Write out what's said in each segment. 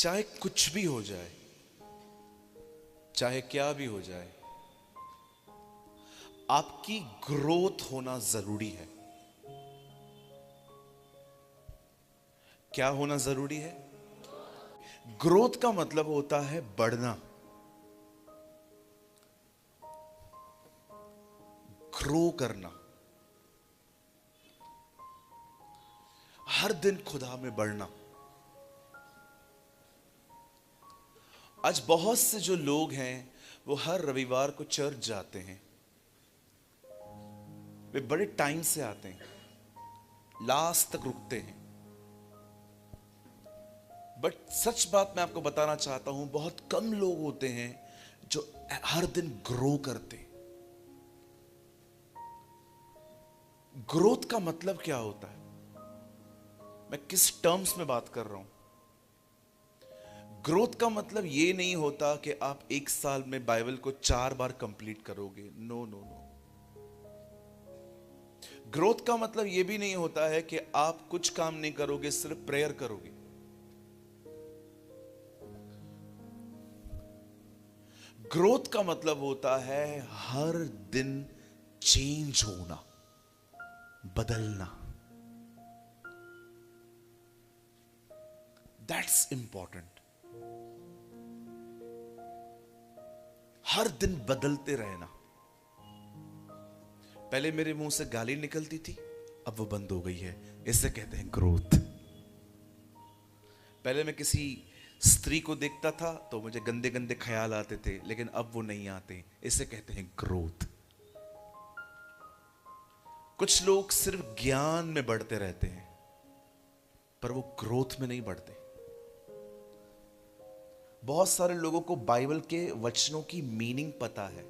चाहे कुछ भी हो जाए, चाहे क्या भी हो जाए, आपकी ग्रोथ होना जरूरी है। क्या होना जरूरी है? ग्रोथ का मतलब होता है बढ़ना, ग्रो करना, हर दिन खुदा में बढ़ना। आज बहुत से जो लोग हैं वो हर रविवार को चर्च जाते हैं, वे बड़े टाइम से आते हैं, लास्ट तक रुकते हैं। बट सच बात मैं आपको बताना चाहता हूं, बहुत कम लोग होते हैं जो हर दिन ग्रो करते हैं। ग्रोथ का मतलब क्या होता है? मैं किस टर्म्स में बात कर रहा हूं? ग्रोथ का मतलब ये नहीं होता कि आप एक साल में बाइबल को 4 बार कंप्लीट करोगे। No no no. ग्रोथ का मतलब ये भी नहीं होता है कि आप कुछ काम नहीं करोगे, सिर्फ प्रेयर करोगे। ग्रोथ का मतलब होता है हर दिन चेंज होना, बदलना। That's important. हर दिन बदलते रहना। पहले मेरे मुंह से गाली निकलती थी, अब वो बंद हो गई है। इसे कहते हैं ग्रोथ। पहले मैं किसी स्त्री को देखता था तो मुझे गंदे गंदे ख्याल आते थे, लेकिन अब वो नहीं आते। इसे कहते हैं ग्रोथ। कुछ लोग सिर्फ ज्ञान में बढ़ते रहते हैं, पर वो ग्रोथ में नहीं बढ़ते। बहुत सारे लोगों को बाइबल के वचनों की मीनिंग पता है,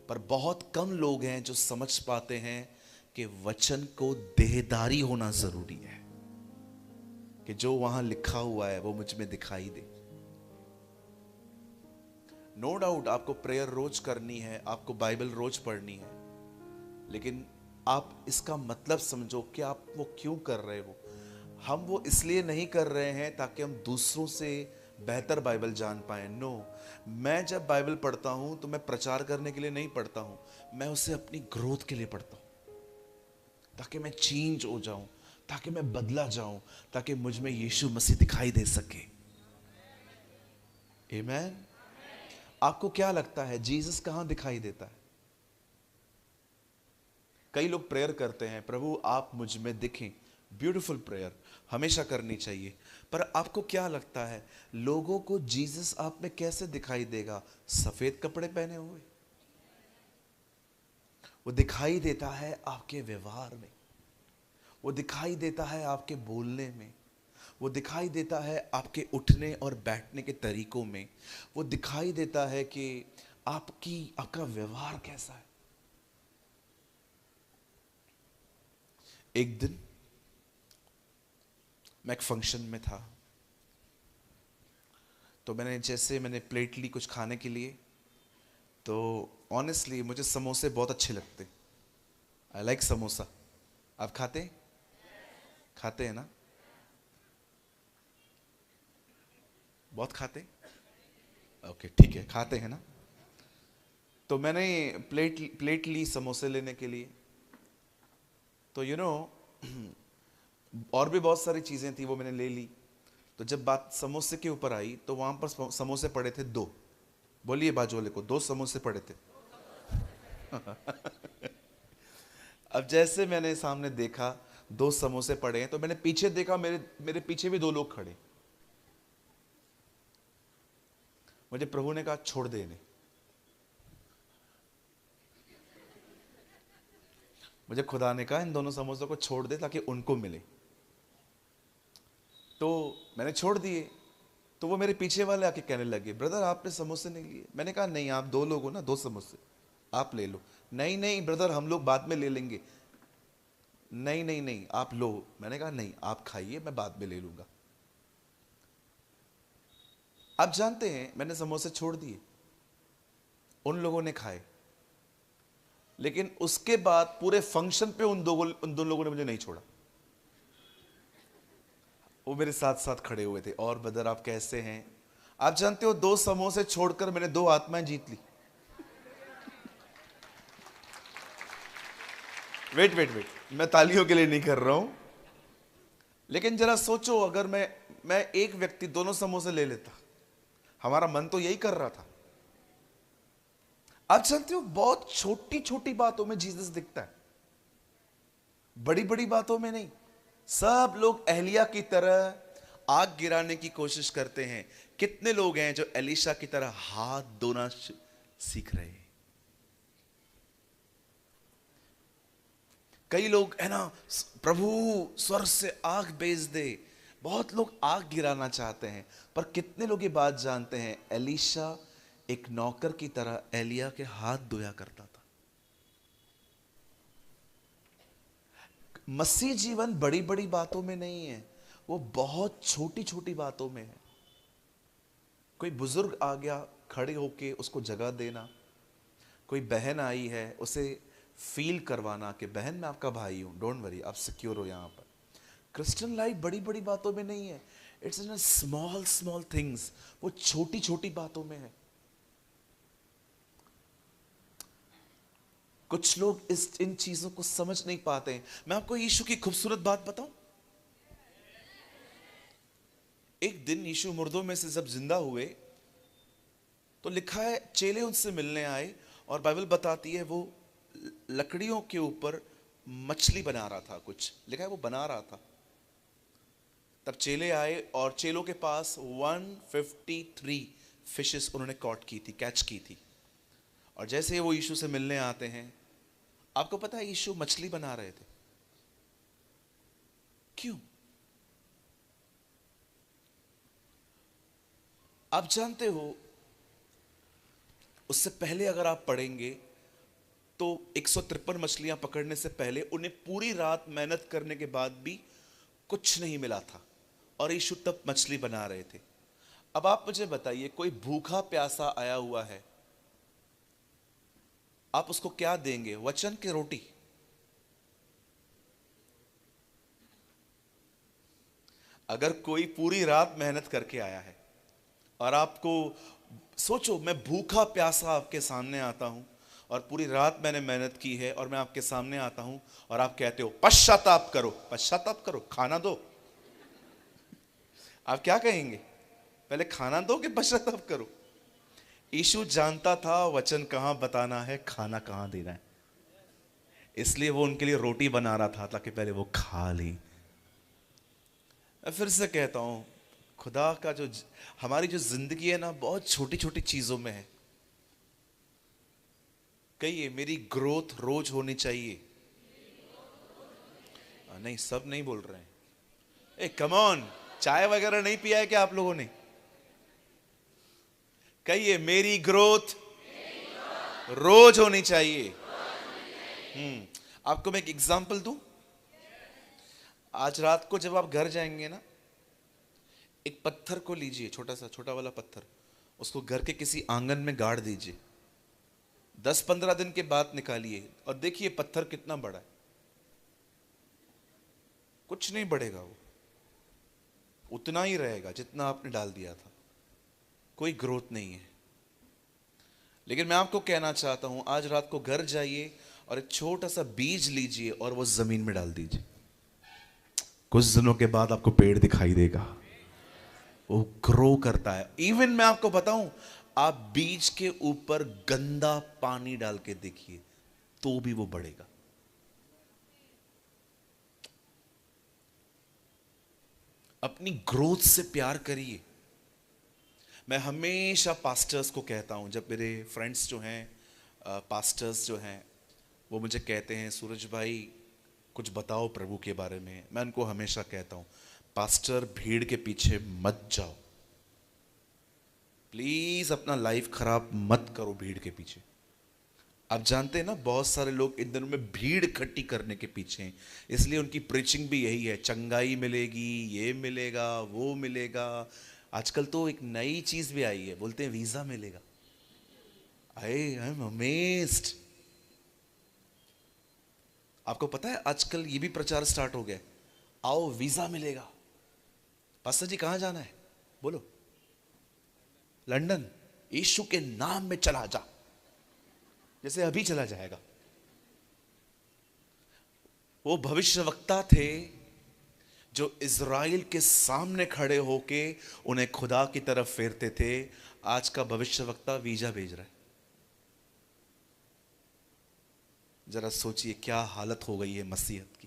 पर बहुत कम लोग हैं जो समझ पाते हैं कि वचन को देहधारी होना जरूरी है, कि जो वहां लिखा हुआ है वो मुझ में दिखाई दे। नो डाउट आपको प्रेयर रोज करनी है, आपको बाइबल रोज पढ़नी है, लेकिन आप इसका मतलब समझो कि आप वो क्यों कर रहे हो। हम वो इसलिए नहीं कर रहे हैं ताकि हम दूसरों से बेहतर बाइबल जान पाए। नो, मैं जब बाइबल पढ़ता हूं तो मैं प्रचार करने के लिए नहीं पढ़ता हूं, मैं उसे अपनी ग्रोथ के लिए पढ़ता हूं, ताकि मैं चेंज हो जाऊं, ताकि मैं बदला जाऊं, ताकि मुझ में यीशु मसीह दिखाई दे सके। आमीन। आपको क्या लगता है जीसस कहां दिखाई देता है? कई लोग प्रेयर करते हैं, प्रभु आप मुझ में दिखें। ब्यूटीफुल प्रेयर, हमेशा करनी चाहिए। पर आपको क्या लगता है लोगों को जीसस आप में कैसे दिखाई देगा? सफेद कपड़े पहने हुए? वो दिखाई देता है आपके व्यवहार में, वो दिखाई देता है आपके बोलने में, वो दिखाई देता है आपके उठने और बैठने के तरीकों में, वो दिखाई देता है कि आपका व्यवहार कैसा है। एक दिन मैं एक फंक्शन में था, तो मैंने प्लेट ली कुछ खाने के लिए। तो ऑनेस्टली मुझे समोसे बहुत अच्छे लगते। I like samosa. आप खाते खाते हैं ना? बहुत खाते? ओके ठीक है, खाते हैं ना? तो मैंने प्लेट ली समोसे लेने के लिए। तो और भी बहुत सारी चीज़ें थी, वो मैंने ले ली। तो जब बात समोसे के ऊपर आई तो वहां पर समोसे पड़े थे 2। बोलिए बाजू वाले को, 2 समोसे पड़े थे। अब जैसे मैंने सामने देखा 2 समोसे पड़े हैं, तो मैंने पीछे देखा, मेरे मेरे पीछे भी 2 लोग खड़े। मुझे प्रभु ने कहा छोड़ दे इन्हें। मुझे खुदा ने कहा इन दोनों समोसों को छोड़ दे ताकि उनको मिले। तो मैंने छोड़ दिए। तो वो मेरे पीछे वाले आके कहने लगे, ब्रदर आपने समोसे नहीं लिए। मैंने कहा नहीं, आप 2 लोग हो ना, 2 समोसे आप ले लो। नहीं नहीं ब्रदर, हम लोग बाद में ले लेंगे। नहीं नहीं नहीं, आप लो। मैंने कहा नहीं, आप खाइए, मैं बाद में ले लूंगा। आप जानते हैं मैंने समोसे छोड़ दिए, उन लोगों ने खाए, लेकिन उसके बाद पूरे फंक्शन पे उन दो लोगों ने मुझे नहीं छोड़ा। वो मेरे साथ साथ खड़े हुए थे। और ब्रदर आप कैसे हैं? आप जानते हो 2 समोसे छोड़कर मैंने 2 आत्माएं जीत ली। वेट वेट वेट, मैं तालियों के लिए नहीं कर रहा हूं, लेकिन जरा सोचो अगर मैं एक व्यक्ति दोनों समोसे ले लेता। हमारा मन तो यही कर रहा था। आप जानते हो बहुत छोटी छोटी बातों में जीसस दिखता है, बड़ी बड़ी बातों में नहीं। सब लोग एलिया की तरह आग गिराने की कोशिश करते हैं। कितने लोग हैं जो एलीशा की तरह हाथ धोना सीख रहे हैं? कई लोग है ना, प्रभु स्वर्ग से आग भेज दे। बहुत लोग आग गिराना चाहते हैं, पर कितने लोग ये बात जानते हैं एलीशा एक नौकर की तरह एलिया के हाथ धोया करता था। मसीह जीवन बड़ी बड़ी बातों में नहीं है, वो बहुत छोटी छोटी बातों में है। कोई बुजुर्ग आ गया, खड़े होके उसको जगह देना। कोई बहन आई है, उसे फील करवाना कि बहन मैं आपका भाई हूं, डोंट वरी, आप सिक्योर हो। यहां पर क्रिश्चियन लाइफ बड़ी बड़ी बातों में नहीं है, it's in small small things. वो छोटी छोटी बातों में है। कुछ लोग इन चीजों को समझ नहीं पाते हैं। मैं आपको यीशु की खूबसूरत बात बताऊं। एक दिन यीशु मुर्दों में से जब जिंदा हुए तो लिखा है चेले उनसे मिलने आए, और बाइबल बताती है वो लकड़ियों के ऊपर मछली बना रहा था। कुछ लिखा है वो बना रहा था। तब चेले आए और चेलों के पास 153 फिशेस उन्होंने कॉट की थी, कैच की थी। और जैसे वो यीशु से मिलने आते हैं, आपको पता है यीशु मछली बना रहे थे। क्यों? आप जानते हो उससे पहले अगर आप पढ़ेंगे तो 153 मछलियां पकड़ने से पहले उन्हें पूरी रात मेहनत करने के बाद भी कुछ नहीं मिला था, और यीशु तब मछली बना रहे थे। अब आप मुझे बताइए, कोई भूखा प्यासा आया हुआ है, आप उसको क्या देंगे? वचन की रोटी? अगर कोई पूरी रात मेहनत करके आया है और आपको, सोचो मैं भूखा प्यासा आपके सामने आता हूं और पूरी रात मैंने मेहनत की है और मैं आपके सामने आता हूं और आप कहते हो पश्चाताप करो, पश्चाताप करो, खाना दो, आप क्या कहेंगे? पहले खाना दो कि पश्चाताप करो? यीशु जानता था वचन कहां बताना है, खाना कहां देना है, इसलिए वो उनके लिए रोटी बना रहा था ताकि पहले वो खा ली। मैं फिर से कहता हूं, खुदा का जो हमारी जो जिंदगी है ना, बहुत छोटी छोटी चीजों में है। कहिए मेरी ग्रोथ रोज होनी चाहिए। नहीं, सब नहीं बोल रहे हैं। ए कम ऑन, चाय वगैरह नहीं पिया है क्या आप लोगों ने? कहिए मेरी ग्रोथ रोज होनी चाहिए। आपको मैं एक एग्जांपल दूं। आज रात को जब आप घर जाएंगे ना, एक पत्थर को लीजिए, छोटा सा, छोटा वाला पत्थर, उसको घर के किसी आंगन में गाड़ दीजिए। 10-15 दिन के बाद निकालिए और देखिए पत्थर कितना बड़ा है। कुछ नहीं बढ़ेगा, वो उतना ही रहेगा जितना आपने डाल दिया था। कोई ग्रोथ नहीं है। लेकिन मैं आपको कहना चाहता हूं, आज रात को घर जाइए और एक छोटा सा बीज लीजिए और वो जमीन में डाल दीजिए। कुछ दिनों के बाद आपको पेड़ दिखाई देगा, वो ग्रो करता है। इवन मैं आपको बताऊं, आप बीज के ऊपर गंदा पानी डाल के देखिए तो भी वो बढ़ेगा। अपनी ग्रोथ से प्यार करिए। मैं हमेशा पास्टर्स को कहता हूं, जब मेरे फ्रेंड्स जो हैं पास्टर्स जो हैं, वो मुझे कहते हैं सूरज भाई कुछ बताओ प्रभु के बारे में, मैं उनको हमेशा कहता हूं पास्टर भीड़ के पीछे मत जाओ, प्लीज अपना लाइफ खराब मत करो भीड़ के पीछे। आप जानते हैं ना, बहुत सारे लोग इन दिनों में भीड़ इकट्ठी करने के पीछे हैं, इसलिए उनकी प्रीचिंग भी यही है, चंगाई मिलेगी, ये मिलेगा, वो मिलेगा। आजकल तो एक नई चीज भी आई है, बोलते हैं वीजा मिलेगा। I am amazed. आपको पता है आजकल ये भी प्रचार स्टार्ट हो गया, आओ वीजा मिलेगा। पास्टर जी कहां जाना है? बोलो। लंदन। यीशु के नाम में चला जा, जैसे अभी चला जाएगा। वो भविष्यवक्ता थे जो इज़राइल के सामने खड़े होके उन्हें खुदा की तरफ फेरते थे। आज का भविष्यवक्ता वीजा भेज रहा है। जरा सोचिए क्या हालत हो गई है मसीहत की।